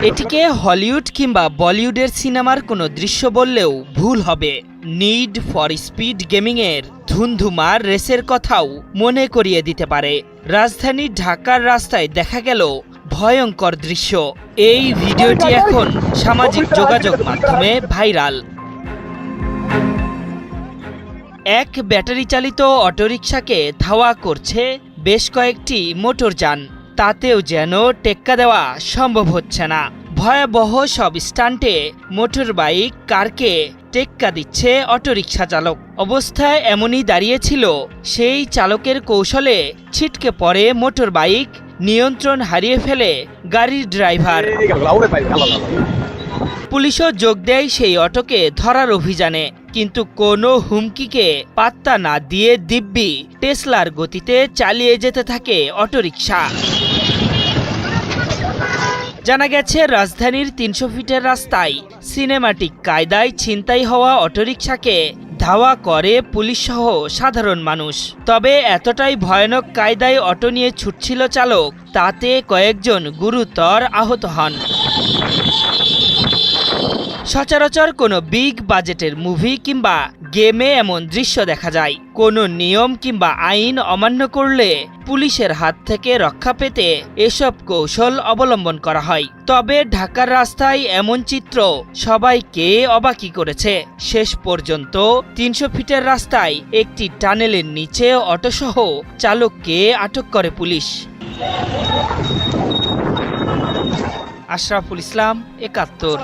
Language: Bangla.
এটিকে হলিউড কিংবা বলিউডের সিনেমার কোনো দৃশ্য বললেও ভুল হবে। নিড ফর স্পিড গেমিংয়ের ধুন্ধুমার রেসের কথাও মনে করিয়ে দিতে পারে। রাজধানী ঢাকার রাস্তায় দেখা গেল ভয়ঙ্কর দৃশ্য। এই ভিডিওটি এখন সামাজিক যোগাযোগ মাধ্যমে ভাইরাল। এক ব্যাটারি চালিত অটোরিকশাকে ধাওয়া করছে বেশ কয়েকটি মোটরযান, তাতেও যেন টেক্কা দেওয়া সম্ভব হচ্ছে না। ভয়াবহ সব স্টান্টে মোটর বাইক কারকে টেক্কা দিচ্ছে অটোরিকশা চালক। অবস্থায় এমনই দাঁড়িয়েছিল সেই চালকের কৌশলে ছিটকে পড়ে মোটর বাইক, নিয়ন্ত্রণ হারিয়ে ফেলে গাড়ির ড্রাইভার। পুলিশও যোগ দেয় সেই অটোকে ধরার অভিযানে, কিন্তু কোনো হুমকিকে পাত্তা না দিয়ে দিব্যি টেসলার গতিতে চালিয়ে যেতে থাকে অটোরিকশা। জানা গেছে রাজধানীর ৩০০ ফিটের রাস্তায় সিনেমাটিক কায়দায় ছিনতাই হওয়া অটোরিকশাকে ধাওয়া করে পুলিশ সহ সাধারণ মানুষ। তবে এতটাই ভয়ানক কায়দায় অটো নিয়ে ছুটছিল চালক, তাতে কয়েকজন গুরুতর আহত হন। সচরাচর কোনো বিগ বাজেটের মুভি কিংবা গেমে এমন দৃশ্য দেখা যায়। কোনো নিয়ম কিংবা আইন অমান্য করলে পুলিশের হাত থেকে রক্ষা পেতে এসব কৌশল অবলম্বন করা হয়। তবে ঢাকার রাস্তায় এমন চিত্র সবাইকে অবাকই করেছে। শেষ পর্যন্ত ৩০০ ফিটের রাস্তায় একটি টানেলের নিচে অটোসহ চালককে আটক করে পুলিশ। আশরাফুল ইসলাম, ৭১।